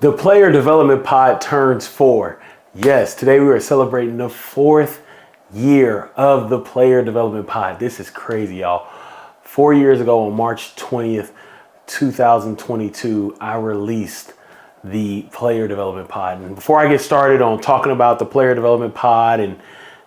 The Player Development Pod turns 4. Yes, today we are celebrating the 4th year of the Player Development Pod. This is crazy, y'all. 4 years ago on March 20th, 2022, I released the Player Development Pod. And before I get started on talking about the Player Development Pod and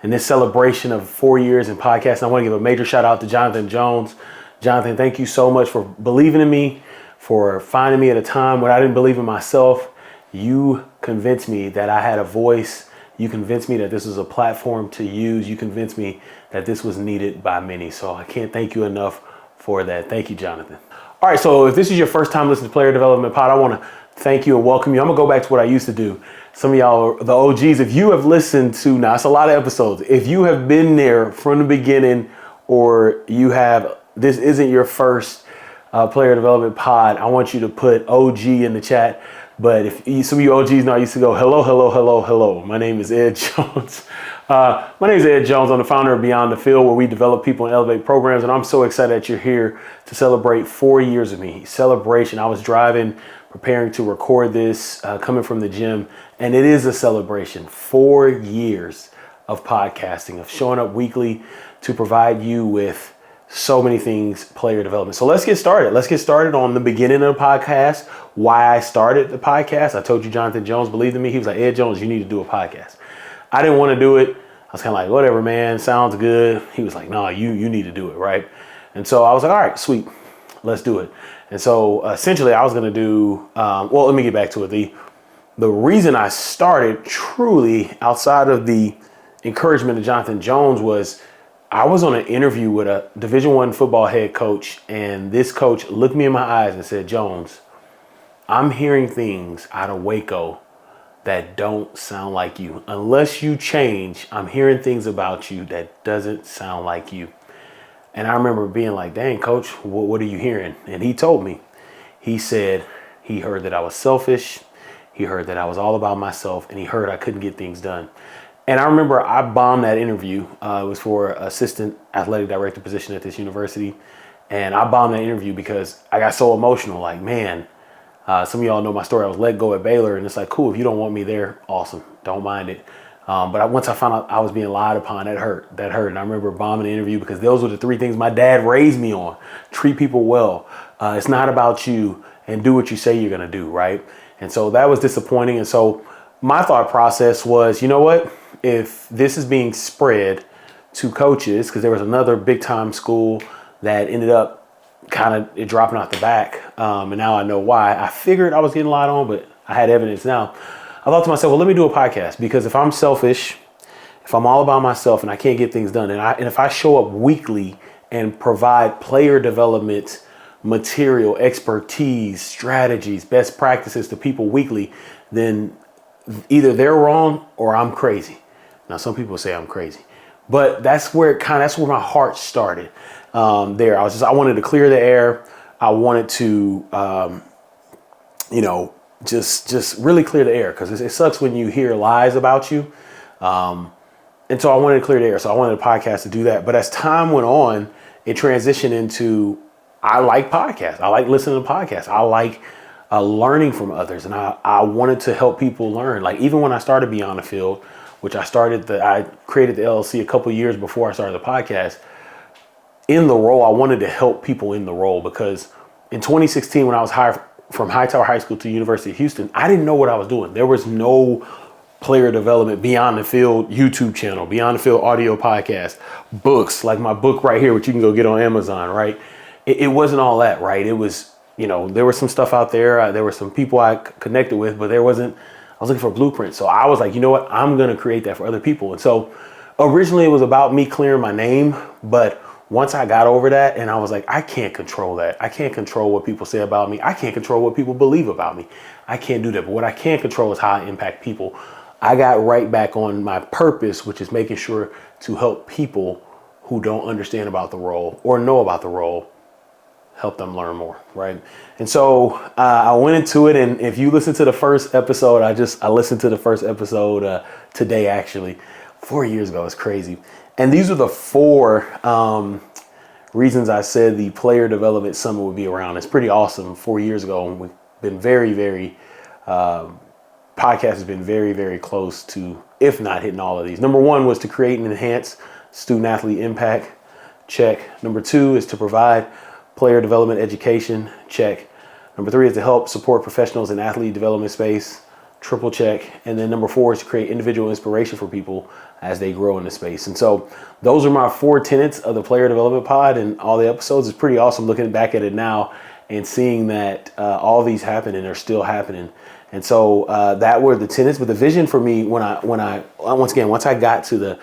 this celebration of 4 years in podcasting, I want to give a major shout out to Jonathan Jones. Jonathan, thank you so much for believing in me, for finding me at a time when I didn't believe in myself. You convinced me that I had a voice. You convinced me that this was a platform to use. You convinced me that this was needed by many. So I can't thank you enough for that. Thank you, Jonathan. All right, so if this is your first time listening to Player Development Pod, I want to thank you and welcome you. I'm going to go back to what I used to do. Some of y'all are the OGs. If you have listened to, now it's a lot of episodes. If you have been there from the beginning, or this isn't your first Player Development Pod, I want you to put OG in the chat. But if some of you OGs know, I used to go, hello. My name is Ed Jones. My name is Ed Jones. I'm the founder of Beyond the Field, where we develop people and elevate programs. And I'm so excited that you're here to celebrate 4 years of me. Celebration. I was driving, preparing to record this, coming from the gym. And it is a celebration. 4 years of podcasting, of showing up weekly to provide you with so many things, player development. So let's get started. Let's get started on the beginning of the podcast, why I started the podcast. I told you Jonathan Jones believed in me. He was like, Ed Jones, you need to do a podcast. I didn't want to do it. I was kind of like, whatever, man, sounds good. He was like, no, you need to do it, right? And so I was like, all right, sweet, let's do it. And so essentially I was going to do, well, let me get back to it. The reason I started truly outside of the encouragement of Jonathan Jones was I was on an interview with a Division I football head coach, and this coach looked me in my eyes and said, Jones, I'm hearing things out of Waco that don't sound like you. Unless you change, I'm hearing things about you that doesn't sound like you. And I remember being like, dang, coach, what are you hearing? And he told me, he said he heard that I was selfish. He heard that I was all about myself, and he heard I couldn't get things done. And I remember I bombed that interview. It was for assistant athletic director position at this university. And I bombed that interview because I got so emotional. Like, man, some of y'all know my story. I was let go at Baylor, and it's like, cool, if you don't want me there, awesome. Don't mind it. But once I found out I was being lied upon, that hurt. And I remember bombing the interview because those were the three things my dad raised me on. Treat people well. It's not about you, and do what you say you're going to do, right? And so that was disappointing. And so my thought process was, you know what? If this is being spread to coaches, because there was another big time school that ended up kind of dropping out the back, and now I know why. I figured I was getting lied on, but I had evidence now. I thought to myself, well, let me do a podcast, because if I'm selfish, if I'm all about myself and I can't get things done, and if I show up weekly and provide player development material, expertise, strategies, best practices to people weekly, then either they're wrong or I'm crazy. Now, some people say I'm crazy, but that's where my heart started. There, I wanted to clear the air. I wanted to, just really clear the air, because it sucks when you hear lies about you. And so I wanted to clear the air. So I wanted a podcast to do that. But as time went on, it transitioned into, I like podcasts. I like listening to podcasts. I like learning from others. And I wanted to help people learn. Like, even when I started Beyond the Field, which I created the LLC a couple years before I started the podcast. In the role, I wanted to help people in the role, because in 2016, when I was hired from Hightower High School to University of Houston, I didn't know what I was doing. There was no player development, Beyond the Field YouTube channel, Beyond the Field audio podcast, books, like my book right here, which you can go get on Amazon, right? It wasn't all that, right? It was, there was some stuff out there. There were some people I connected with, but I was looking for a blueprint. So I was like, you know what? I'm going to create that for other people. And so originally it was about me clearing my name. But once I got over that, and I was like, I can't control that. I can't control what people say about me. I can't control what people believe about me. I can't do that. But what I can control is how I impact people. I got right back on my purpose, which is making sure to help people who don't understand about the role or know about the role, help them learn more, right? And so I went into it, and if you listen to the first episode, I listened to the first episode today, actually, 4 years ago. It's crazy. And these are the 4 reasons I said the Player Development Summit would be around. It's pretty awesome. 4 years ago, and we've been very, very podcast has been very, very close to, if not hitting all of these. Number one was to create and enhance student athlete impact. Check. Number two is to provide player development education. Check. Number three is to help support professionals in athlete development space. Triple check. And then number four is to create individual inspiration for people as they grow in the space. And so those are my 4 tenets of the player development pod, and all the episodes. It's pretty awesome looking back at it now and seeing that all these happen and they're still happening. And so that were the tenets. But the vision for me, once I got to the,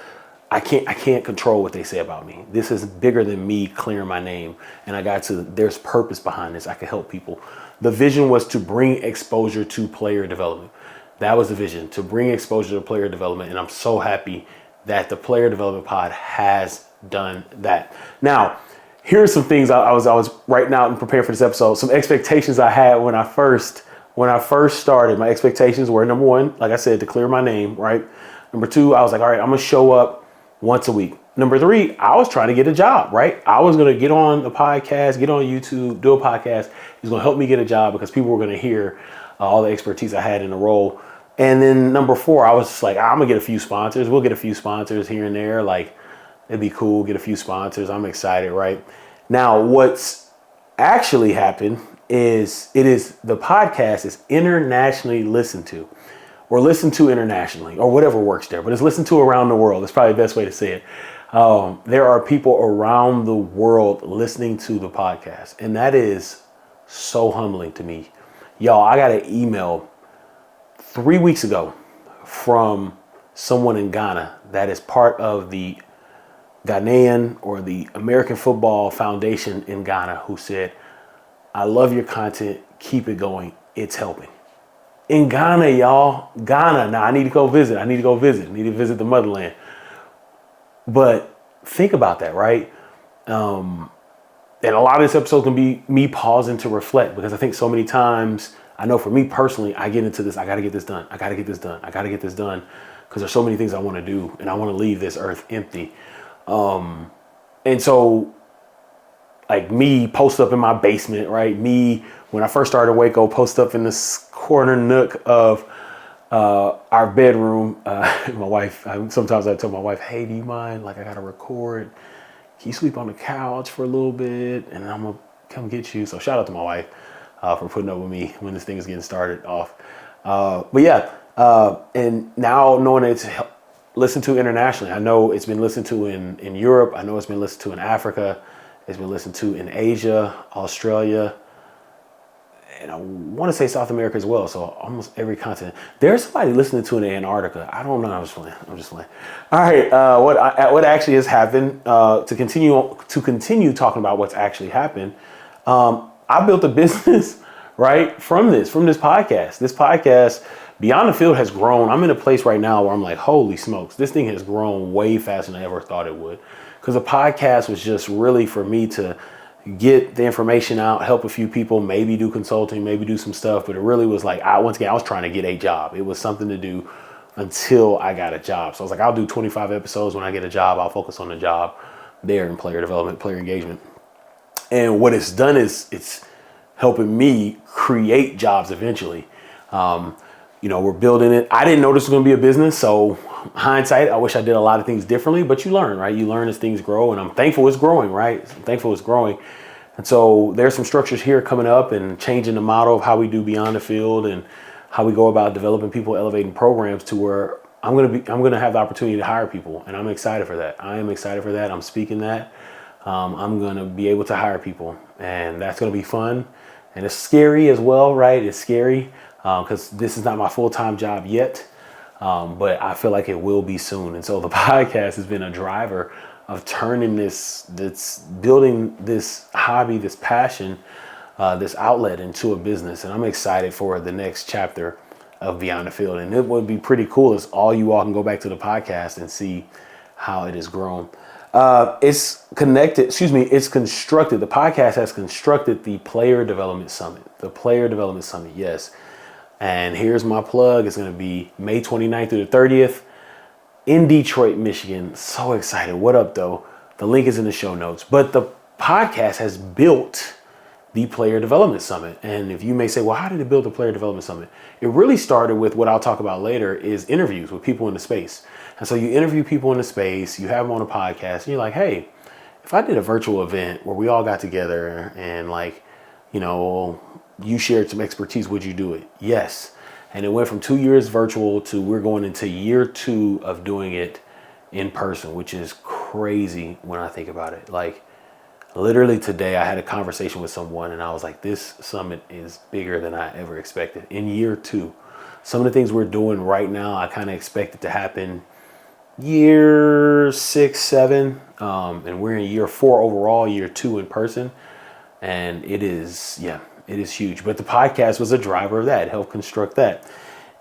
I can't control what they say about me. This is bigger than me clearing my name. And I got to, there's purpose behind this. I can help people. The vision was to bring exposure to player development. That was the vision, to bring exposure to player development. And I'm so happy that the player development pod has done that. Now, here's some things I was writing out and preparing for this episode. Some expectations I had when I first started. My expectations were, number one, like I said, to clear my name, right? Number two, I was like, all right, I'm gonna show up once a week. Number three, I was trying to get a job, right? I was gonna get on the podcast, get on YouTube, do a podcast. It's gonna help me get a job because people were gonna hear all the expertise I had in the role. And then number four, I was just like, I'm gonna get a few sponsors. We'll get a few sponsors here and there. Like, it'd be cool, get a few sponsors. I'm excited, right? Now, what's actually happened is the podcast is internationally listened to, or listened to internationally, or whatever works there, but it's listened to around the world. That's probably the best way to say it. There are people around the world listening to the podcast, and that is so humbling to me. Y'all, I got an email 3 weeks ago from someone in Ghana that is part of the Ghanaian or the American Football Foundation in Ghana, who said, I love your content. Keep it going. It's helping. In Ghana, y'all. Ghana. Now I need to go visit. I need to visit the motherland. But think about that, right? And a lot of this episode can be me pausing to reflect, because I think so many times, I know for me personally, I get into this. I got to get this done. I got to get this done. I got to get this done, because there's so many things I want to do, and I want to leave this earth empty. And so, like, me post up in my basement, right? Me, when I first started Waco, post up in this corner nook of our bedroom. My wife, sometimes I tell my wife, hey, do you mind? Like, I got to record. Can you sleep on the couch for a little bit? And I'm going to come get you. So shout out to my wife for putting up with me when this thing is getting started off. But yeah, and now knowing it's listened to internationally, I know it's been listened to in Europe. I know it's been listened to in Africa. It's been listened to in Asia, Australia, and I want to say South America as well. So almost every continent. There's somebody listening to in Antarctica. I don't know. I'm just playing. All right. What actually has happened? To continue talking about what's actually happened. I built a business right from this podcast. This podcast, Beyond the Field, has grown. I'm in a place right now where I'm like, holy smokes, this thing has grown way faster than I ever thought it would. Because the podcast was just really for me to get the information out, help a few people, maybe do consulting, maybe do some stuff. But it really was like, I was trying to get a job. It was something to do until I got a job. So I was like, I'll do 25 episodes. When I get a job, I'll focus on the job there in player development, player engagement. And what it's done is it's helping me create jobs eventually. We're building it. I didn't know this was going to be a business. So hindsight, I wish I did a lot of things differently, but you learn, right? You learn as things grow, and I'm thankful it's growing, right? I'm thankful it's growing. And so there's some structures here coming up and changing the model of how we do Beyond the Field and how we go about developing people, elevating programs to where I'm going to have the opportunity to hire people. And I'm excited for that. I am excited for that. I'm speaking that. I'm going to be able to hire people, and that's going to be fun. And it's scary as well, right? It's scary because this is not my full-time job yet. But I feel like it will be soon. And so the podcast has been a driver of turning building this hobby, this passion, this outlet into a business. And I'm excited for the next chapter of Beyond the Field. And it would be pretty cool if all you all can go back to the podcast and see how it has grown. It's constructed. The podcast has constructed the Player Development Summit. The Player Development Summit, yes. And here's my plug. It's going to be May 29th through the 30th in Detroit, Michigan. So excited. What up, though? The link is in the show notes. But the podcast has built the Player Development Summit. And if you may say, well, how did it build the Player Development Summit? It really started with what I'll talk about later is interviews with people in the space. And so you interview people in the space, you have them on a podcast, and you're like, hey, if I did a virtual event where we all got together and like, you shared some expertise, would you do it? Yes. And it went from 2 years virtual to we're going into year 2 of doing it in person, which is crazy when I think about it. Like literally today I had a conversation with someone and I was like, this summit is bigger than I ever expected in year 2. Some of the things we're doing right now, I kind of expect it to happen year 6, 7. And we're in year 4 overall, year 2 in person. And it is huge. But the podcast was a driver of that. It helped construct that.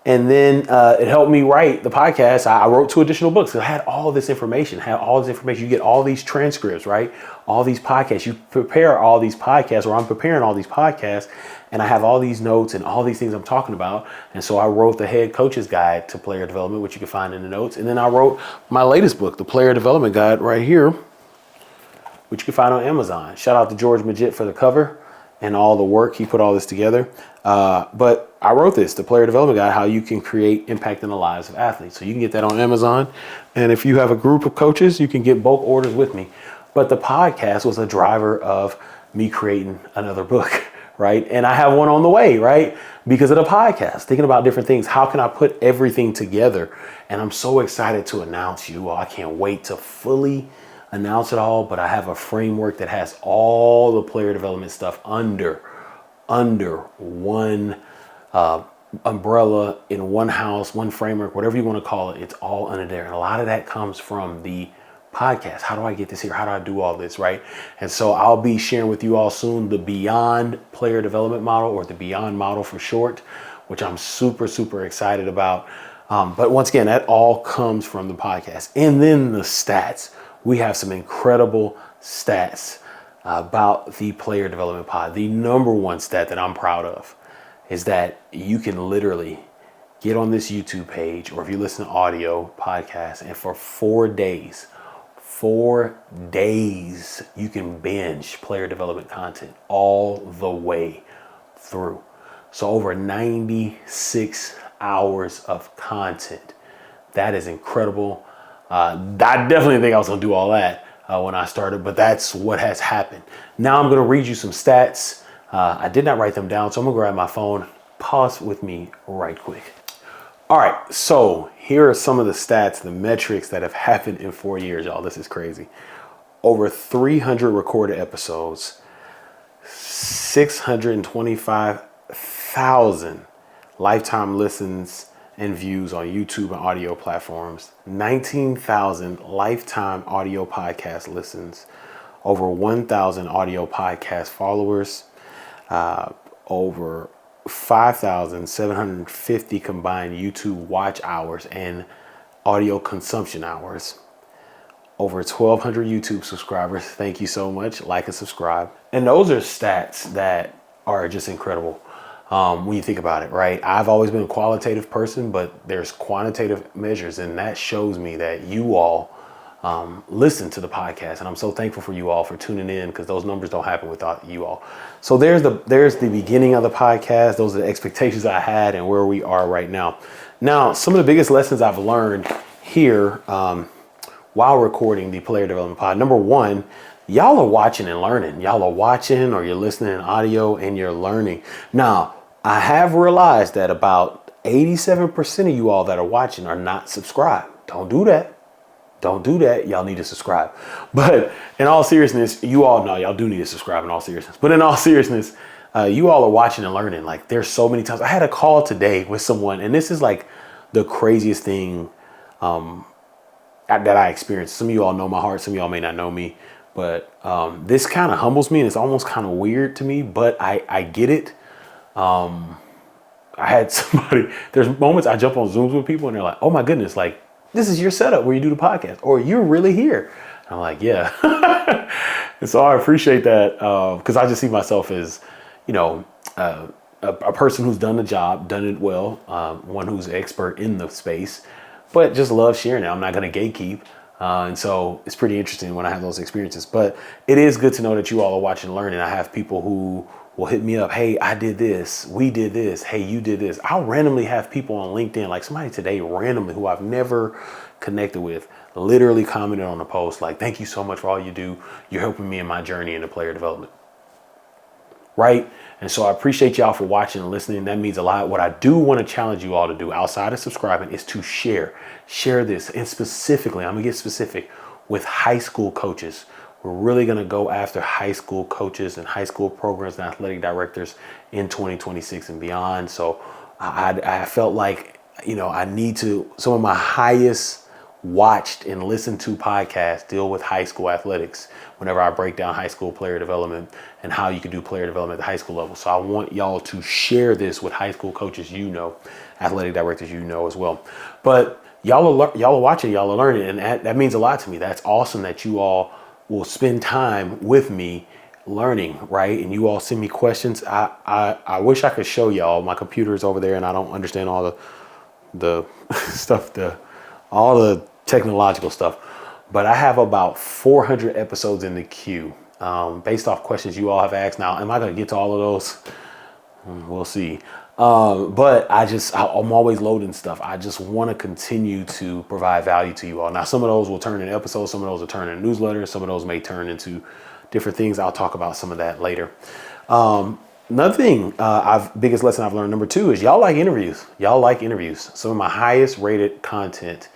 And then it helped me write the podcast. I wrote 2 additional books. I had all this information, You get all these transcripts, right? All these podcasts. You prepare all these podcasts, or I'm preparing all these podcasts, and I have all these notes and all these things I'm talking about. And so I wrote the Head Coach's Guide to Player Development, which you can find in the notes. And then I wrote my latest book, The Player Development Guide, right here, which you can find on Amazon. Shout out to George Majid for the cover and all the work. He put all this together. But I wrote this, the Player Development Guide, how you can create impact in the lives of athletes. So you can get that on Amazon. And if you have a group of coaches, you can get bulk orders with me. But the podcast was a driver of me creating another book, right? And I have one on the way, right? Because of the podcast, thinking about different things. How can I put everything together? And I'm so excited to announce you all. I can't wait to fully announce it all, but I have a framework that has all the player development stuff under one umbrella, in one house, one framework, whatever you want to call it. It's all under there. And a lot of that comes from the podcast. How do I get this here? How do I do all this? Right. And so I'll be sharing with you all soon the Beyond Player Development Model, or the Beyond Model for short, which I'm super, super excited about. But once again, that all comes from the podcast. And then the stats. We have some incredible stats about the Player Development Pod. The number one stat that I'm proud of is that you can literally get on this YouTube page, or if you listen to audio podcasts, and for 4 days, you can binge player development content all the way through. So over 96 hours of content. That is incredible. I definitely didn't think I was going to do all that when I started, but that's what has happened. Now I'm going to read you some stats. I did not write them down, so I'm going to grab my phone. Pause with me right quick. All right, so here are some of the stats, the metrics that have happened in 4 years, y'all. This is crazy. Over 300 recorded episodes, 625,000 lifetime listens and views on YouTube and audio platforms, 19,000 lifetime audio podcast listens, over 1,000 audio podcast followers, over 5,750 combined YouTube watch hours and audio consumption hours, over 1,200 YouTube subscribers. Thank you so much. Like and subscribe. And those are stats that are just incredible. When you think about it, right? I've always been a qualitative person, but there's quantitative measures, and that shows me that you all listen to the podcast, and I'm so thankful for you all for tuning in, because those numbers don't happen without you all. So there's the beginning of the podcast. Those are the expectations I had and where we are right now. Now, some of the biggest lessons I've learned here while recording the Player Development Pod. Number one, y'all are watching and learning. Y'all are watching, or you're listening in audio and you're learning. Now, I have realized that about 87% of you all that are watching are not subscribed. Don't do that. Don't do that. Y'all need to subscribe. But in all seriousness, you all know y'all do need to subscribe in all seriousness. But in all seriousness, you all are watching and learning. Like, there's so many times. I had a call today with someone, and this is like the craziest thing that I experienced. Some of you all know my heart. Some of y'all may not know me. But this kind of humbles me, and it's almost kind of weird to me, but I get it. I had somebody, there's moments I jump on Zooms with people and they're like, oh my goodness, like, this is your setup where you do the podcast, or you're really here. And I'm like, yeah. And so I appreciate that, because I just see myself as, a person who's done the job, done it well, one who's expert in the space, but just love sharing it. I'm not going to gatekeep. And so it's pretty interesting when I have those experiences. But it is good to know that you all are watching and learning. I have people who will hit me up. Hey, I did this. We did this. Hey, you did this. I'll randomly have people on LinkedIn, like somebody today randomly who I've never connected with, literally commented on a post like, thank you so much for all you do. You're helping me in my journey into player development. Right? And so I appreciate y'all for watching and listening. That means a lot. What I do want to challenge you all to do outside of subscribing is to share this. And specifically, I'm gonna get specific with high school coaches. We're really gonna go after high school coaches and high school programs and athletic directors in 2026 and beyond. So I felt like, I need to, some of my highest watched and listened to podcasts deal with high school athletics whenever I break down high school player development and how you can do player development at the high school level. So I want y'all to share this with high school coaches, athletic directors, as well. But y'all are watching, y'all are learning, and that means a lot to me. That's awesome that you all will spend time with me learning, right? And you all send me questions. I wish I could show y'all. My computer is over there and I don't understand all the stuff, all the technological stuff, but I have about 400 episodes in the queue based off questions you all have asked. Now, am I going to get to all of those? We'll see. But I'm always loading stuff. I just want to continue to provide value to you all. Now, some of those will turn into episodes. Some of those will turn into newsletters. Some of those may turn into different things. I'll talk about some of that later. Another thing, biggest lesson I've learned, number 2, is y'all like interviews. Y'all like interviews. Some of my highest rated content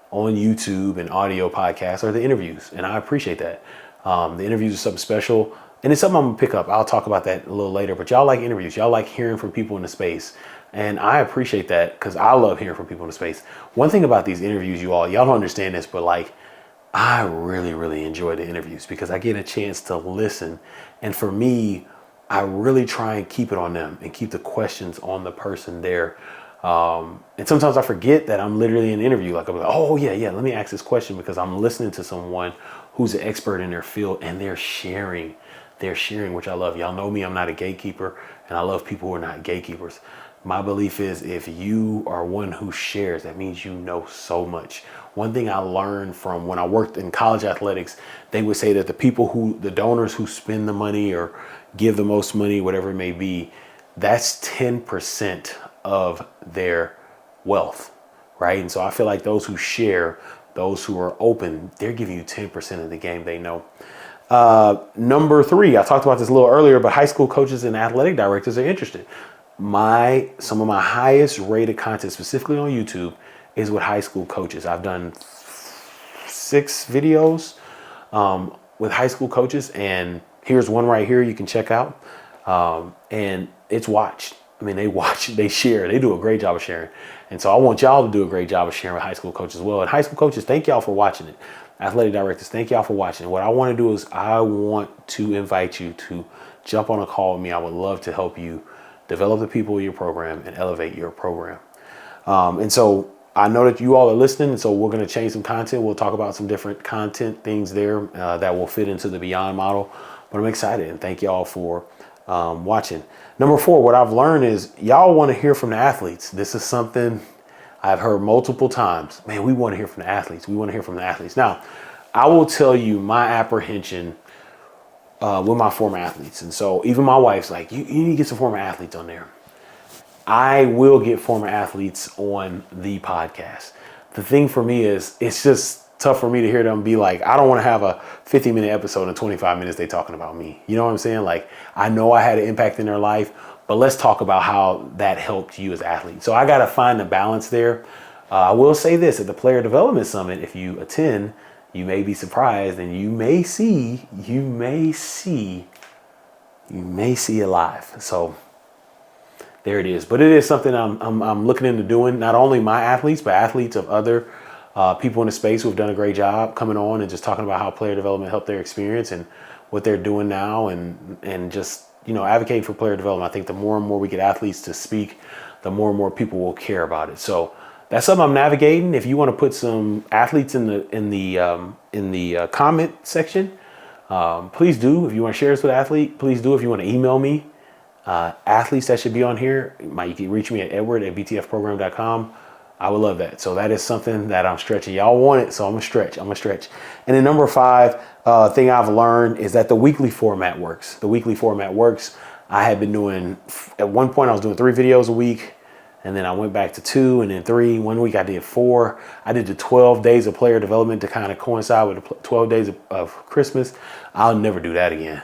on YouTube and audio podcasts are the interviews. And I appreciate that. The interviews are something special. And it's something I'm gonna pick up. I'll talk about that a little later, but y'all like interviews. Y'all like hearing from people in the space. And I appreciate that because I love hearing from people in the space. One thing about these interviews, y'all don't understand this, but I really, really enjoy the interviews because I get a chance to listen. And for me, I really try and keep it on them and keep the questions on the person there. And sometimes I forget that I'm literally in an interview. Like, I'm like, oh yeah, let me ask this question because I'm listening to someone who's an expert in their field and they're sharing, which I love. Y'all know me, I'm not a gatekeeper, and I love people who are not gatekeepers. My belief is if you are one who shares, that means you know so much. One thing I learned from when I worked in college athletics, they would say that the donors who spend the money or give the most money, whatever it may be, that's 10% of their wealth, right? And so I feel like those who share, those who are open, they're giving you 10% of the game they know. Number 3, I talked about this a little earlier, but high school coaches and athletic directors are interested. Some of my highest rated content, specifically on YouTube, is with high school coaches. I've done 6 videos with high school coaches, and here's one right here you can check out. And it's watched. I mean, they watch, they share, they do a great job of sharing. And so I want y'all to do a great job of sharing with high school coaches as well. And high school coaches, thank y'all for watching it. Athletic directors, thank y'all for watching. What I want to do is I want to invite you to jump on a call with me. I would love to help you develop the people in your program and elevate your program. And so I know that you all are listening. And so we're going to change some content. We'll talk about some different content things there that will fit into the Beyond model. But I'm excited and thank y'all for watching. Number 4, what I've learned is y'all want to hear from the athletes. This is something I've heard multiple times. Man, we want to hear from the athletes. We want to hear from the athletes. Now, I will tell you my apprehension with my former athletes. And so even my wife's like, you need to get some former athletes on there. I will get former athletes on the podcast. The thing for me is it's just tough for me to hear them be like, I don't want to have a 50-minute episode and 25 minutes they talking about me. You know what I'm saying? Like, I know I had an impact in their life, but let's talk about how that helped you as an athlete. So I got to find the balance there. I will say this, at the Player Development Summit, if you attend, you may be surprised and you may see it live. So there it is. But it is something I'm looking into doing, not only my athletes, but athletes of other people in the space who have done a great job coming on and just talking about how player development helped their experience and what they're doing now and just, advocating for player development. I think the more and more we get athletes to speak, the more and more people will care about it. So that's something I'm navigating. If you want to put some athletes in the comment section, please do. If you want to share this with an athlete, please do. If you want to email me, athletes that should be on here, you can reach me at edward@btfprogram.com. I would love that. So that is something that I'm stretching. Y'all want it, so I'm gonna stretch. And then number 5 thing I've learned is that the weekly format works. The weekly format works. I had been doing, at one point I was doing 3 videos a week, and then I went back to 2 and then 3. One week I did 4. I did the 12 days of player development to kind of coincide with the 12 days of Christmas. I'll never do that again.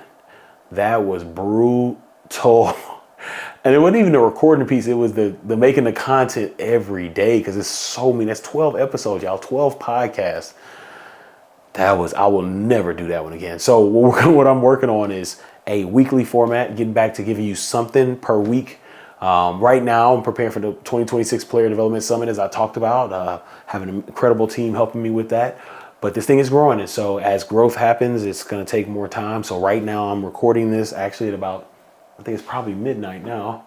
That was brutal. And it wasn't even the recording piece. It was the making the content every day, because it's so many. That's 12 episodes, y'all. 12 podcasts. I will never do that one again. So what I'm working on is a weekly format, getting back to giving you something per week. Right now, I'm preparing for the 2026 Player Development Summit, as I talked about. Have an incredible team helping me with that. But this thing is growing. And so as growth happens, it's going to take more time. So right now, I'm recording this actually at about, I think it's probably midnight now.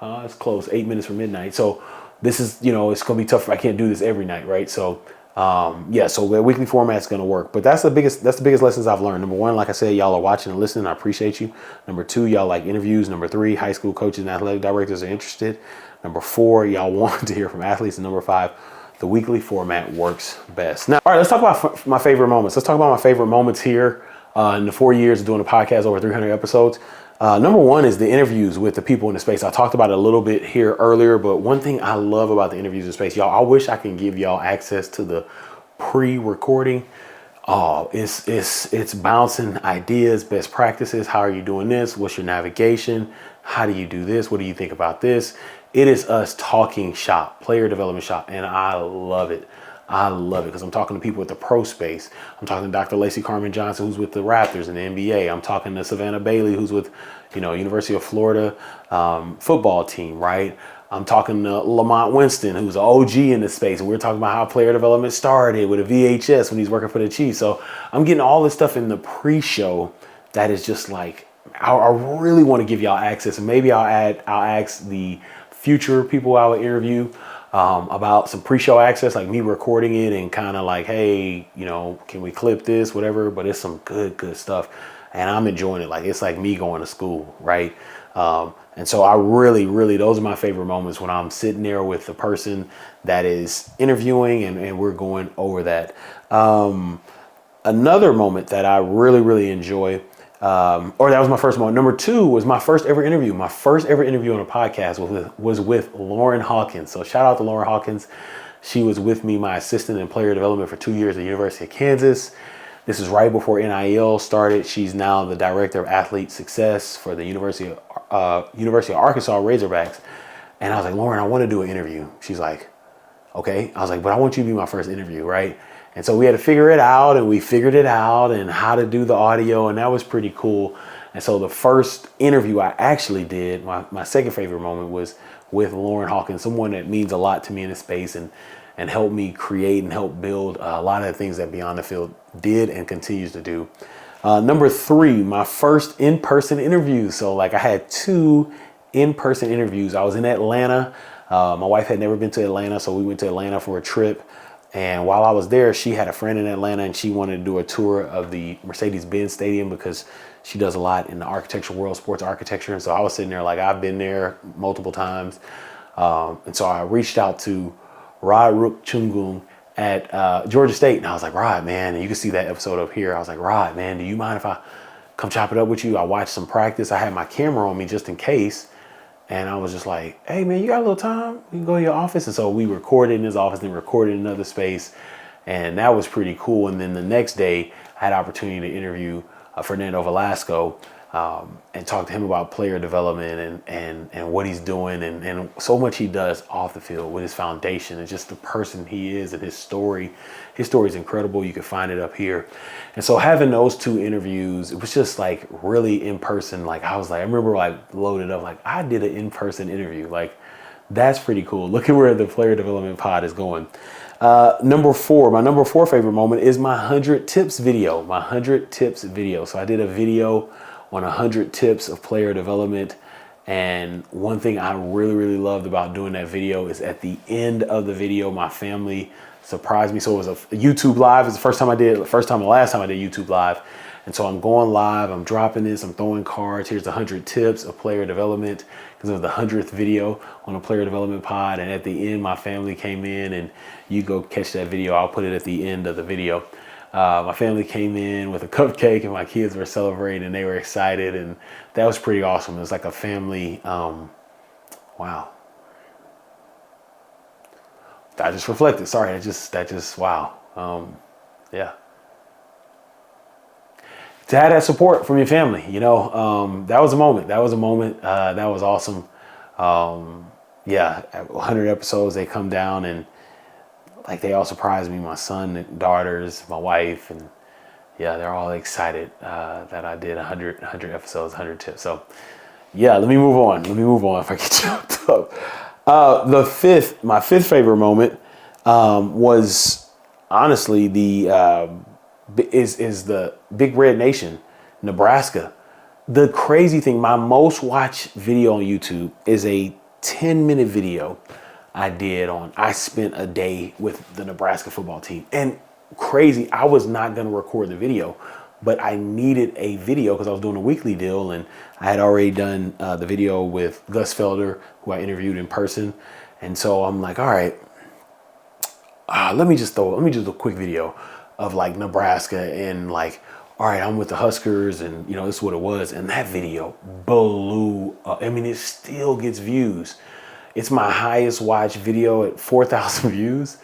It's close, 8 minutes from midnight. So this is, it's going to be tough. I can't do this every night, right? So so the weekly format's going to work. But that's the biggest lessons I've learned. Number 1, like I said, y'all are watching and listening. I appreciate you. Number 2, y'all like interviews. Number 3, high school coaches and athletic directors are interested. Number 4, y'all want to hear from athletes. And number 5, the weekly format works best. Now, all right, let's talk about my favorite moments. Let's talk about my favorite moments here in the 4 years of doing the podcast, over 300 episodes. Number 1 is the interviews with the people in the space. I talked about it a little bit here earlier, but one thing I love about the interviews in space, y'all, I wish I can give y'all access to the pre-recording. It's bouncing ideas, best practices. How are you doing this? What's your navigation? How do you do this? What do you think about this? It is us talking shop, player development shop, and I love it. I love it because I'm talking to people with the pro space. I'm talking to Dr. Lacey Carmen Johnson, who's with the Raptors in the NBA. I'm talking to Savannah Bailey, who's with, University of Florida football team, right? I'm talking to Lamont Winston, who's an OG in this space. And we're talking about how player development started with a VHS when he's working for the Chiefs. So I'm getting all this stuff in the pre-show that is just like, I really want to give y'all access. And maybe I'll ask the future people I will interview about some pre-show access, like me recording it and kind of like, hey, can we clip this, whatever. But it's some good stuff. And I'm enjoying it. Like, it's like me going to school, right? And so I really, those are my favorite moments, when I'm sitting there with the person that is interviewing and we're going over that. Another moment that I really enjoy, or that was my first moment. Number 2 was my first ever interview. My first ever interview on a podcast was with Lauren Hawkins. So shout out to Lauren Hawkins. She was with me, my assistant in player development for 2 years at the University of Kansas. This is right before NIL started. She's now the director of athlete success for the University of Arkansas Razorbacks. And I was like, Lauren, I want to do an interview. She's like, okay. I was like, but I want you to be my first interview, right? And so we had to figure it out, and we figured it out, and how to do the audio, and that was pretty cool. And so the first interview I actually did, my second favorite moment, was with Lauren Hawkins, someone that means a lot to me in this space and helped me create and help build a lot of the things that Beyond the Field did and continues to do. Number 3, my first in-person interview. So like I had 2 in-person interviews. I was in Atlanta. My wife had never been to Atlanta, so we went to Atlanta for a trip. And while I was there, she had a friend in Atlanta, and she wanted to do a tour of the Mercedes-Benz Stadium because she does a lot in the architecture world, sports architecture. And so I was sitting there like, I've been there multiple times. And so I reached out to Rod Rook Chungung at Georgia State. And I was like, Rod, man, and you can see that episode up here. I was like, Rod, man, do you mind if I come chop it up with you? I watched some practice. I had my camera on me just in case. And I was just like, hey, man, you got a little time? You can go to your office. And so we recorded in his office, then recorded in another space. And that was pretty cool. And then the next day, I had opportunity to interview Fernando Velasco and talk to him about player development and what he's doing and so much he does off the field with his foundation and just the person he is and his story. His story is incredible. You can find it up here. And so having those 2 interviews, it was just like really in person. Like I was like, I remember like loaded up, like I did an in-person interview. Like that's pretty cool. Look at where the player development pod is going. Number 4, my number 4 favorite moment is my 100 tips video, So I did a video on 100 tips of player development. And one thing I really loved about doing that video is at the end of the video, my family surprised me. So it was a YouTube live. It's the first time and last time I did YouTube live. And so I'm going live, I'm dropping this, I'm throwing cards. Here's 100 tips of player development, because it was the 100th video on a player development pod. And at the end, my family came in, and you go catch that video. I'll put it at the end of the video. My family came in with a cupcake, and my kids were celebrating, and they were excited. And that was pretty awesome. It was like a family, wow. I just reflected. Sorry, that just wow. Yeah. To have that support from your family, that was a moment. That was awesome. Yeah, 100 episodes, they come down, and like they all surprised me. My son and daughters, my wife, and yeah, they're all excited that I did 100 episodes, 100 tips. So yeah, let me move on if I get choked up. My fifth favorite moment was honestly the Big Red Nation, Nebraska. The crazy thing, my most watched video on YouTube is a 10-minute video I spent a day with the Nebraska football team. And crazy, I was not going to record the video, but I needed a video because I was doing a weekly deal, and I had already done the video with Gus Felder, who I interviewed in person. And so I'm like, all right, let me just do a quick video of like Nebraska, and like, all right, I'm with the Huskers, and this is what it was. And that video blew up. I mean, it still gets views. It's my highest watched video at 4,000 views.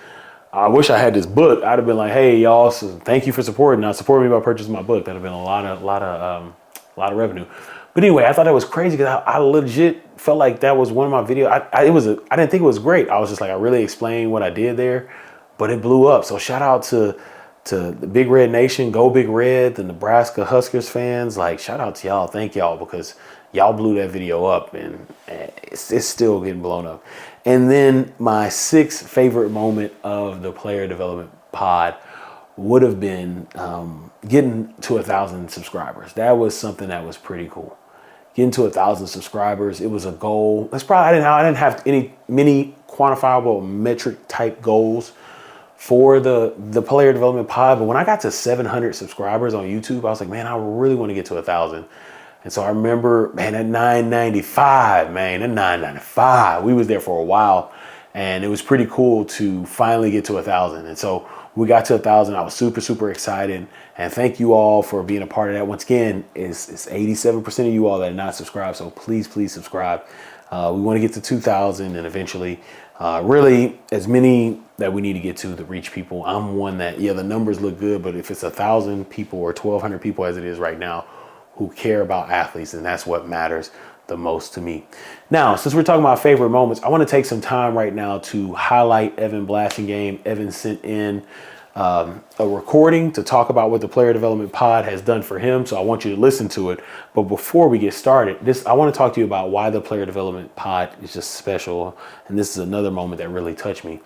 I wish I had this book. I'd have been like, hey y'all, so thank you for supporting. Now support me by purchasing my book. That'd have been a lot of revenue. But anyway, I thought that was crazy because I legit felt like that was one of my videos. I didn't think it was great. I was just like, I really explained what I did there, but it blew up. So shout out to the Big Red Nation, go Big Red, the Nebraska Huskers fans. Like, shout out to y'all. Thank y'all, because y'all blew that video up, and it's still getting blown up. And then my sixth favorite moment of the player development pod would have been getting to 1,000 subscribers. That was something that was pretty cool. Getting to 1,000 subscribers, it was a goal. I didn't have many quantifiable metric type goals for the player development pod. But when I got to 700 subscribers on YouTube, I was like, man, I really want to get to 1,000. And so I remember, man, at 995, we was there for a while, and it was pretty cool to finally get to 1,000. And so we got to 1,000. I was super, super excited. And thank you all for being a part of that. Once again, it's 87% of you all that are not subscribed. So please, please subscribe. We want to get to 2,000, and eventually, really as many that we need to get to reach people. I'm one that, the numbers look good, but if it's 1,000 people or 1,200 people as it is right now who care about athletes, and that's what matters the most to me. Now, since we're talking about favorite moments, I want to take some time right now to highlight Evan Blasingame. Evan sent in a recording to talk about what the Player Development Pod has done for him. So I want you to listen to it. But before we get started, I want to talk to you about why the Player Development Pod is just special. And this is another moment that really touched me.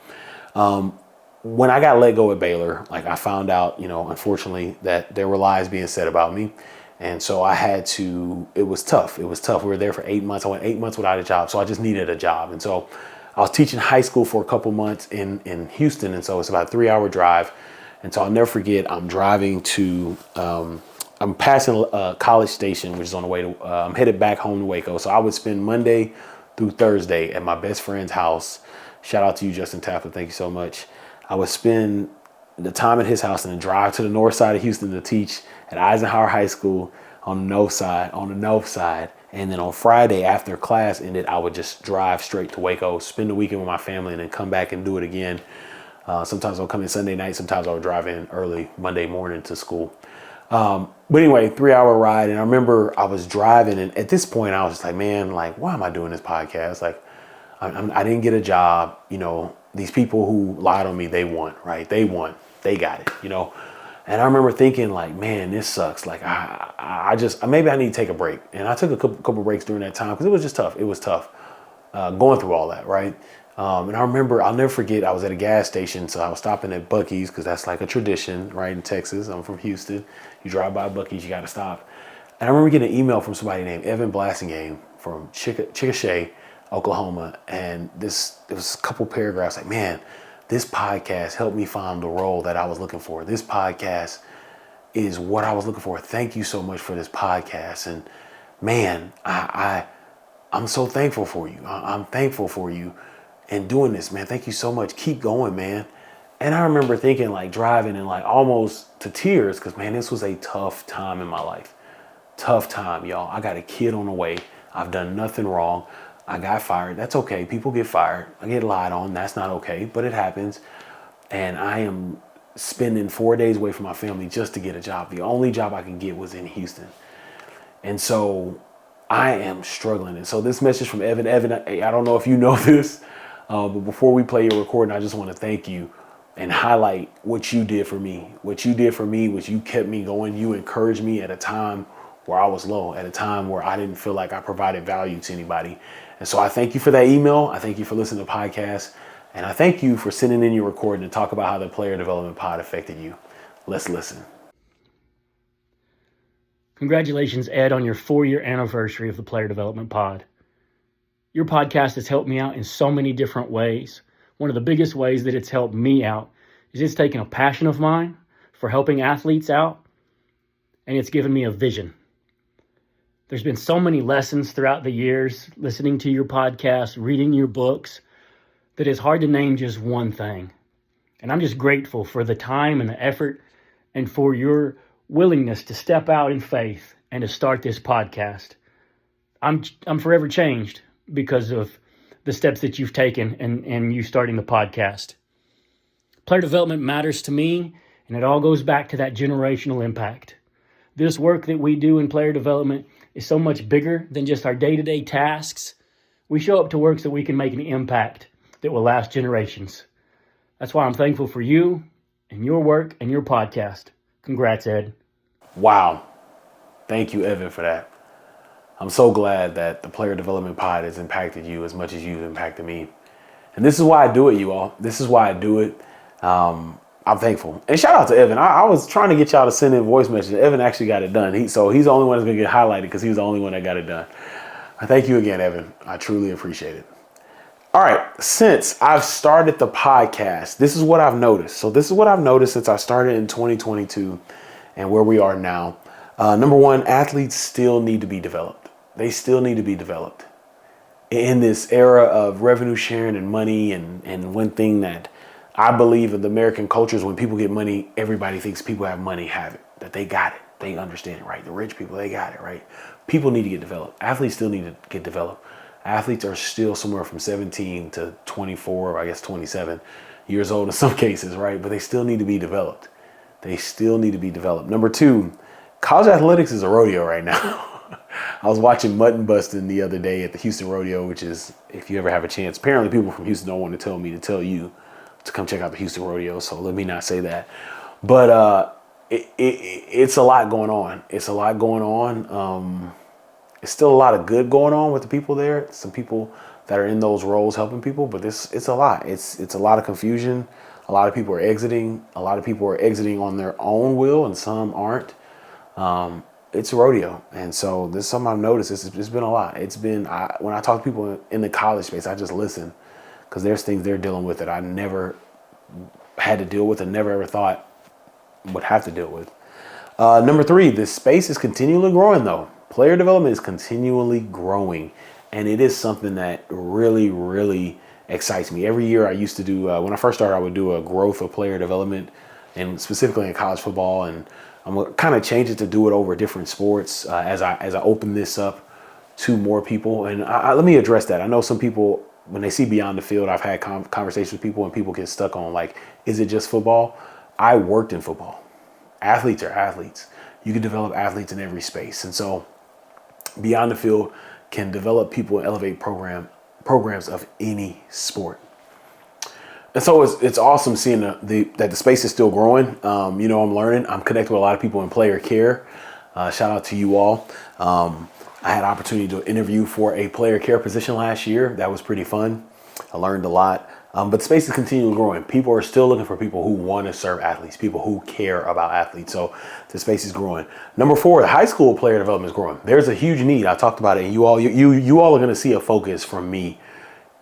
When I got let go at Baylor, like I found out, unfortunately, that there were lies being said about me. And so I had to, it was tough. We were there for 8 months. I went 8 months without a job. So I just needed a job. And so I was teaching high school for a couple months in Houston. And so it's about a 3-hour drive. And so I'll never forget, I'm driving to, I'm passing College Station, which is on the way to, I'm headed back home to Waco. So I would spend Monday through Thursday at my best friend's house. Shout out to you, Justin Tapper. Thank you so much. I would spend the time at his house and then drive to the north side of Houston to teach at Eisenhower High School on the north side. And then on Friday after class ended, I would just drive straight to Waco, spend the weekend with my family, and then come back and do it again. Sometimes I'll come in Sunday night. Sometimes I'll drive in early Monday morning to school. But anyway, 3-hour ride. And I remember I was driving, and at this point I was just like, man, like, why am I doing this podcast? Like, I didn't get a job. These people who lied on me, they won, right? They won. They got it, And I remember thinking like, man, this sucks. Like maybe I need to take a break. And I took a couple breaks during that time because it was just tough. It was tough going through all that, right? And I remember, I'll never forget, I was at a gas station. So I was stopping at Buc-ee's because that's like a tradition, right, in Texas. I'm from Houston. You drive by Buc-ee's, you got to stop. And I remember getting an email from somebody named Evan Blasingame from Chickasha, Oklahoma. And it was a couple paragraphs like, man, this podcast helped me find the role that I was looking for. This podcast is what I was looking for. Thank you so much for this podcast. And man, I'm so thankful for you. I'm thankful for you and doing this, man. Thank you so much. Keep going, man. And I remember thinking, like, driving and like almost to tears, because man, this was a tough time in my life. Tough time, y'all. I got a kid on the way. I've done nothing wrong. I got fired. That's okay. People get fired. I get lied on. That's not okay, but it happens. And I am spending 4 days away from my family just to get a job. The only job I could get was in Houston. And so I am struggling. And so this message from Evan, I don't know if you know this, but before we play your recording, I just want to thank you and highlight what you did for me. What you did for me was you kept me going. You encouraged me at a time where I was low, at a time where I didn't feel like I provided value to anybody. And so I thank you for that email. I thank you for listening to the podcast. And I thank you for sending in your recording to talk about how the Player Development Pod affected you. Let's listen. Congratulations, Ed, on your 4-year anniversary of the Player Development Pod. Your podcast has helped me out in so many different ways. One of the biggest ways that it's helped me out is it's taken a passion of mine for helping athletes out, and it's given me a vision. There's been so many lessons throughout the years, listening to your podcast, reading your books, that it's hard to name just one thing. And I'm just grateful for the time and the effort and for your willingness to step out in faith and to start this podcast. I'm forever changed because of the steps that you've taken and you starting the podcast. Player development matters to me, and it all goes back to that generational impact. This work that we do in player development is so much bigger than just our day-to-day tasks. We show up to work so we can make an impact that will last generations. That's why I'm thankful for you and your work and your podcast. Congrats, Ed. Wow. Thank you, Evan, for that. I'm so glad that the Player Development Pod has impacted you as much as you've impacted me. And this is why I do it, you all. This is why I do it. I'm thankful. And shout out to Evan. I was trying to get y'all to send in voice messages. Evan actually got it done. He's the only one that's going to get highlighted because he's the only one that got it done. Thank you again, Evan. I truly appreciate it. All right. Since I've started the podcast, this is what I've noticed. So this is what I've noticed since I started in 2022 and where we are now. Number one, athletes still need to be developed. They still need to be developed. In this era of revenue sharing and money, and one thing that I believe in the American culture is when people get money, everybody thinks people have money have it, that they got it. They understand it, right? The rich people, they got it, right? People need to get developed. Athletes still need to get developed. Athletes are still somewhere from 17 to 24, or I guess 27 years old in some cases, right? But they still need to be developed. They still need to be developed. Number two, college athletics is a rodeo right now. I was watching mutton busting the other day at the Houston Rodeo, which is, if you ever have a chance, apparently people from Houston don't want to tell me to tell you to come check out the Houston Rodeo, so let me not say that. But it's a lot going on. It's a lot going on. It's still a lot of good going on with the people there. Some people that are in those roles helping people, but it's a lot. It's a lot of confusion. A lot of people are exiting. A lot of people are exiting on their own will, and some aren't. It's a rodeo. And so this is something I've noticed. It's been a lot. It's been, when I talk to people in the college space, I just listen, because there's things they're dealing with that I never had to deal with and never ever thought would have to deal with. Number three, this space is continually growing though. Player development is continually growing. And it is something that really, really excites me. Every year I used to do, when I first started, I would do a growth of player development, and specifically in college football. And I'm going to kind of change it to do it over different sports as I open this up to more people. And let me address that. I know some people, when they see beyond the field, I've had conversations with people and people get stuck on like, is it just football? I worked in football. Athletes are athletes. You can develop athletes in every space. And so beyond the field can develop people and elevate programs of any sport. And so it's awesome seeing that the space is still growing. I'm learning. I'm connected with a lot of people in player care. Shout out to you all. I had an opportunity to interview for a player care position last year. That was pretty fun. I learned a lot. But space is continually growing. People are still looking for people who want to serve athletes, people who care about athletes. So the space is growing. Number four, the high school player development is growing. There's a huge need. I talked about it, and you all are going to see a focus from me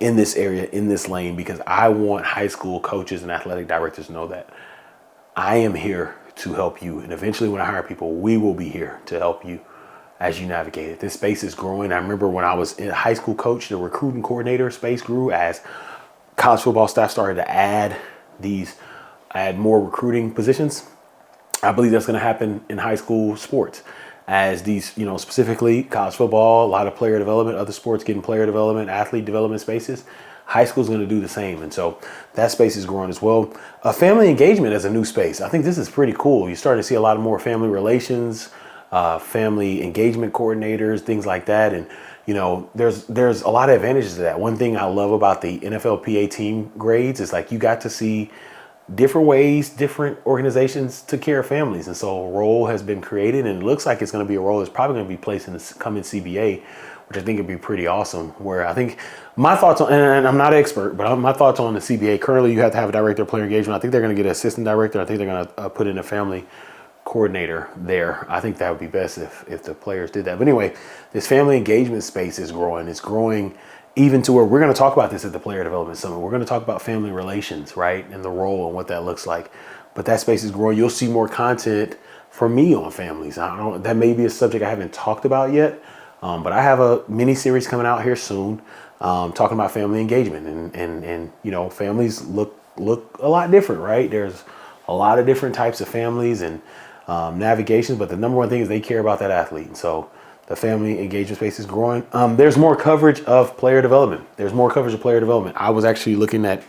in this area, in this lane, because I want high school coaches and athletic directors to know that I am here to help you. And eventually when I hire people, we will be here to help you as you navigate it. This space is growing. I remember when I was in high school coach, the recruiting coordinator space grew as college football staff started to add more recruiting positions. I believe that's going to happen in high school sports as these, specifically college football, a lot of player development, other sports getting player development, athlete development spaces. High school is going to do the same. And so that space is growing as well. Family engagement is a new space. I think this is pretty cool. You're starting to see a lot more family relations, family engagement coordinators, things like that. And, there's a lot of advantages to that. One thing I love about the NFLPA team grades is like you got to see different ways, different organizations took care of families. And so a role has been created, and it looks like it's going to be a role that's probably going to be placed in the coming CBA, which I think would be pretty awesome. Where I think my thoughts on, and I'm not an expert, but my thoughts on the CBA, currently you have to have a director of player engagement. I think they're going to get an assistant director. I think they're going to put in a family coordinator there. I think that would be best if the players did that. But anyway, this family engagement space is growing. It's growing even to where we're going to talk about this at the Player Development Summit. We're going to talk about family relations, right? And the role and what that looks like. But that space is growing. You'll see more content from me on families. That may be a subject I haven't talked about yet, but I have a mini series coming out here soon, talking about family engagement. And families look a lot different, right? There's a lot of different types of families and navigations, but the number one thing is they care about that athlete. And so the family engagement space is growing. There's more coverage of player development. I was actually looking at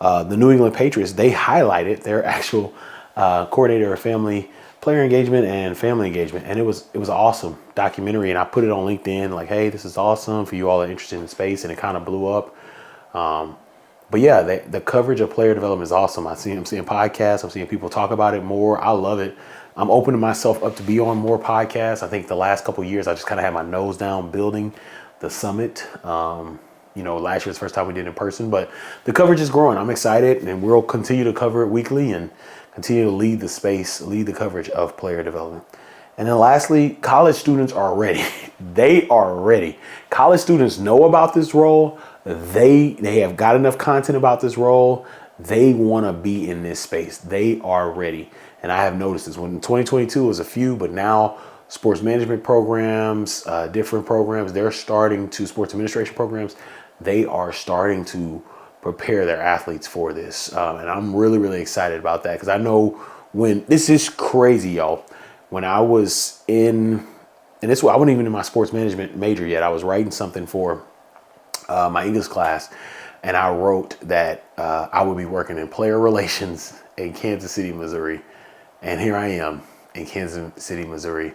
the New England Patriots. They highlighted their actual coordinator of family player engagement and family engagement. And it was an awesome documentary. And I put it on LinkedIn like, hey, this is awesome for you all that are interested in space. And it kind of blew up. But yeah, the coverage of player development is awesome. I'm seeing podcasts. I'm seeing people talk about it more. I love it. I'm opening myself up to be on more podcasts. I think the last couple of years, I just kind of had my nose down building the summit. Last year was the first time we did it in person, but the coverage is growing. I'm excited, and we'll continue to cover it weekly and continue to lead the coverage of player development. And then lastly, college students are ready. They are ready. College students know about this role. They have got enough content about this role. They want to be in this space. They are ready. And I have noticed this. When in 2022 was a few, but now sports management programs, different programs, sports administration programs, they are starting to prepare their athletes for this. And I'm really, really excited about that because I know this is crazy, y'all. When I was I wasn't even in my sports management major yet. I was writing something for my English class, and I wrote that I would be working in player relations in Kansas City, Missouri. And here I am in Kansas City, Missouri.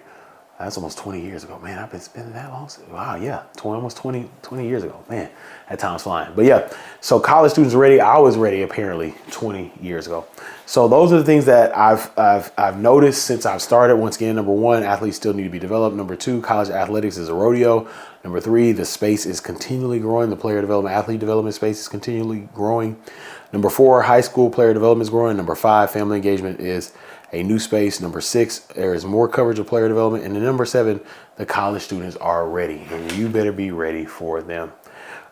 That's almost 20 years ago. Man, I've been spending that long. Wow, yeah, almost 20 years ago. Man, that time's flying. But yeah, so college students are ready. I was ready apparently 20 years ago. So those are the things that I've noticed since I've started. Once again, number one, athletes still need to be developed. Number two, college athletics is a rodeo. Number three, the space is continually growing. The player development, athlete development space is continually growing. Number four, high school player development is growing. Number five, family engagement is a new space. Number six, there is more coverage of player development. And then number seven, the college students are ready, and you better be ready for them.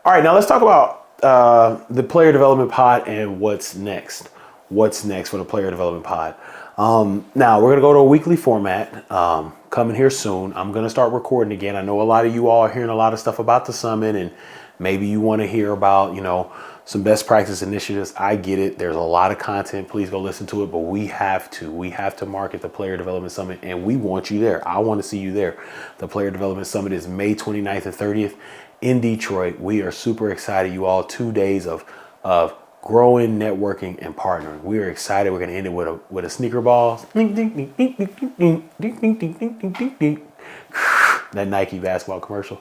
All right, now let's talk about the player development pod and what's next. What's next for the player development pod? Now we're gonna go to a weekly format coming here soon. I'm gonna start recording again. I know a lot of you all are hearing a lot of stuff about the summit, and maybe you want to hear about some best practice initiatives. I get it. There's a lot of content. Please go listen to it. But we have to market the Player Development Summit, and we want you there. I want to see you there. The Player Development Summit is May 29th and 30th in Detroit. We are super excited, you all. 2 days of growing, networking, and partnering. We are excited. We're going to end it with a sneaker ball. That Nike basketball commercial.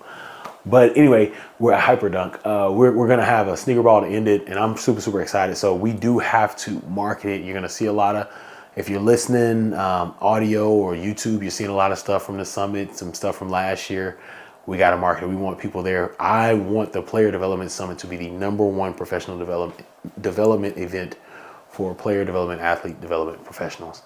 But anyway, we're at Hyperdunk. We're going to have a sneaker ball to end it, and I'm super, super excited. So we do have to market it. You're going to see a lot of, if you're listening, audio or YouTube, you're seeing a lot of stuff from the summit, some stuff from last year. We got to market it. We want people there. I want the Player Development Summit to be the #1 professional development event for player development, athlete development professionals.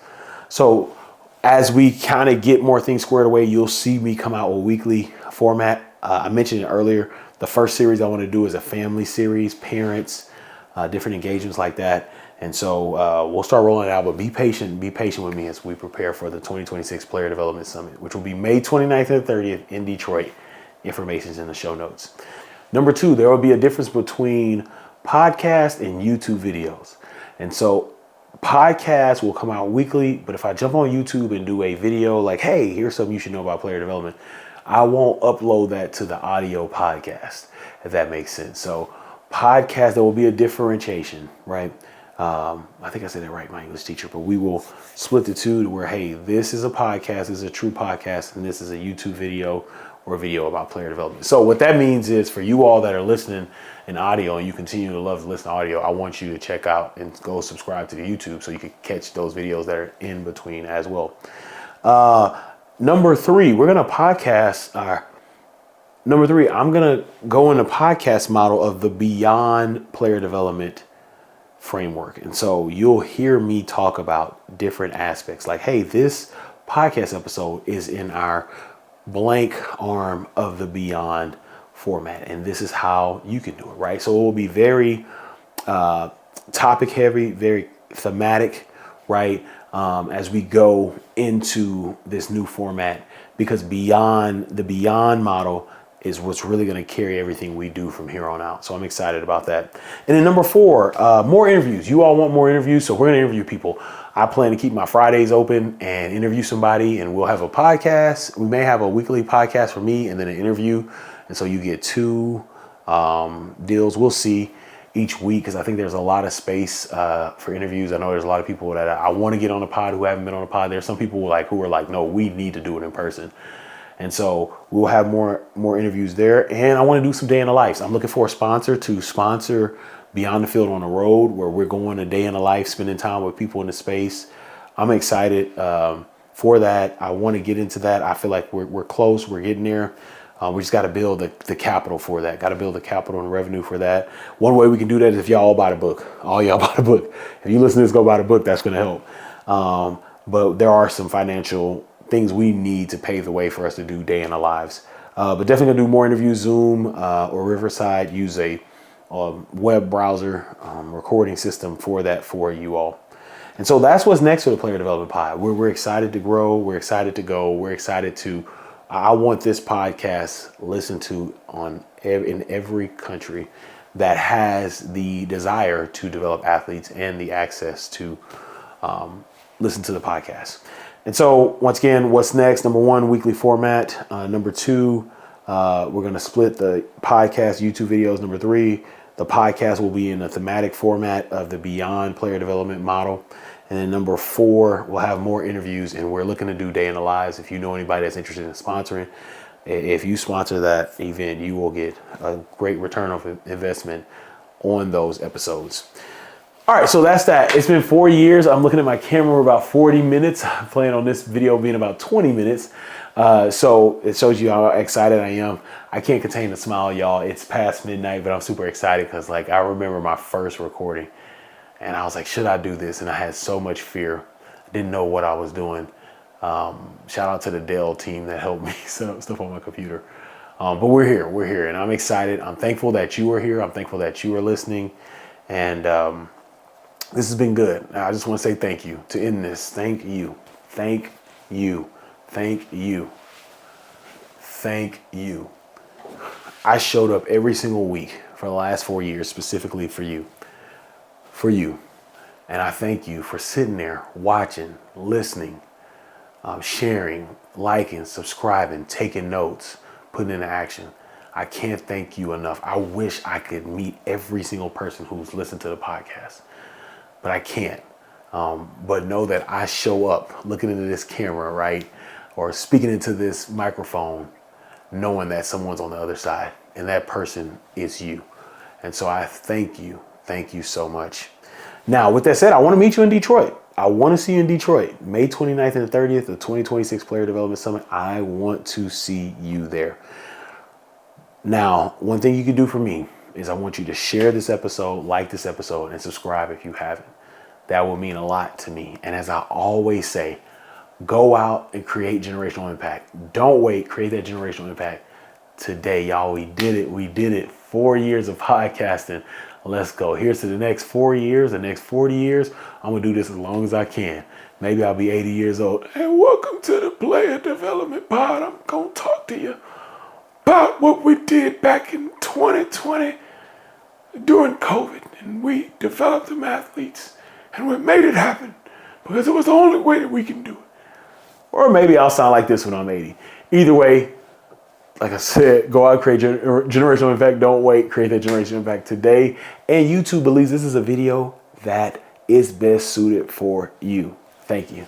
So as we kind of get more things squared away, you'll see me come out with a weekly format. I mentioned it earlier. The first series I want to do is a family series, parents, different engagements like that. And so we'll start rolling it out, but be patient with me as we prepare for the 2026 Player Development Summit, which will be May 29th and 30th in Detroit. Information's in the show notes. Number two, there will be a difference between podcast and YouTube videos. And so podcasts will come out weekly, but if I jump on YouTube and do a video like, hey, here's something you should know about player development, I won't upload that to the audio podcast, if that makes sense. So podcast, there will be a differentiation, right? I think I said that right, my English teacher, but we will split the two to where, hey, this is a podcast, this is a true podcast, and this is a YouTube video or a video about player development. So what that means is for you all that are listening in audio and you continue to love to listen to audio, I want you to check out and go subscribe to the YouTube so you can catch those videos that are in between as well. Number three, we're going to podcast. Number three, I'm going to go in the podcast model of the Beyond Player Development framework. And so you'll hear me talk about different aspects like, hey, this podcast episode is in our blank arm of the Beyond format. And this is how you can do it, right? So it will be very topic heavy, very thematic, right? As we go into this new format, because the Beyond model is what's really going to carry everything we do from here on out. So I'm excited about that. And then number four, more interviews. You all want more interviews, so we're going to interview people. I plan to keep my Fridays open and interview somebody, and we'll have a podcast. We may have a weekly podcast for me and then an interview. And so you get two deals. We'll see each week, because I think there's a lot of space for interviews. I know there's a lot of people that I want to get on the pod who haven't been on the pod. There's some people who are like, no, we need to do it in person. And so we'll have more interviews there. And I want to do some day in the life. I'm looking for a sponsor to sponsor Beyond the Field on the Road, where we're going a day in the life, spending time with people in the space. I'm excited for that. I want to get into that. I feel like we're close. We're getting there. We just got to build the capital for that. Got to build the capital and revenue for that. One way we can do that is if y'all all buy the book. All y'all buy the book. If you listen to this, go buy the book. That's going to help. But there are some financial things we need to pave the way for us to do day in the lives. But definitely gonna do more interviews, Zoom or Riverside. Use a web browser recording system for that for you all. And so that's what's next for the Player Development Pod. We're excited to grow. We're excited to go. We're excited to. I want this podcast listened to in every country that has the desire to develop athletes and the access to listen to the podcast. And so once again, what's next? Number one, weekly format. Number two, we're going to split the podcast YouTube videos. Number three, the podcast will be in a thematic format of the Beyond Player Development model. And then number four, we'll have more interviews, and we're looking to do day in the lives. If you know anybody that's interested in sponsoring, if you sponsor that event, you will get a great return of investment on those episodes. All right, so that's that. It's been 4 years. I'm looking at my camera. We're about 40 minutes. I plan on this video being about 20 minutes. So it shows you how excited I am. I can't contain the smile, y'all. It's past midnight, but I'm super excited because I remember my first recording and I was like, should I do this? And I had so much fear. I didn't know what I was doing. Shout out to the Dell team that helped me set up stuff on my computer. But we're here and I'm excited. I'm thankful that you are here. I'm thankful that you are listening. And, this has been good. I just want to say thank you to end this. Thank you. Thank you. Thank you. Thank you. I showed up every single week for the last 4 years, specifically for you. For you. And I thank you for sitting there, watching, listening, sharing, liking, subscribing, taking notes, putting into action. I can't thank you enough. I wish I could meet every single person who's listened to the podcast. But I can't. But know that I show up looking into this camera, right? Or speaking into this microphone, knowing that someone's on the other side and that person is you. And so I thank you. Thank you so much. Now, with that said, I want to meet you in Detroit. I want to see you in Detroit, May 29th and 30th, the 2026 Player Development Summit. I want to see you there. Now, one thing you can do for me is I want you to share this episode, like this episode, and subscribe if you haven't. That will mean a lot to me. And as I always say, go out and create generational impact. Don't wait. Create that generational impact today, y'all. We did it. We did it. 4 years of podcasting. Let's go. Here's to the next 4 years, the next 40 years. I'm going to do this as long as I can. Maybe I'll be 80 years old. And welcome to the Player Development Pod. I'm going to talk to you about what we did back in 2020 during COVID. And we developed them athletes and we made it happen because it was the only way that we can do it. Or maybe I'll sound like this when I'm 80. Either way, like I said, go out, create generational impact. Don't wait, create that generational impact today. And YouTube believes this is a video that is best suited for you. Thank you.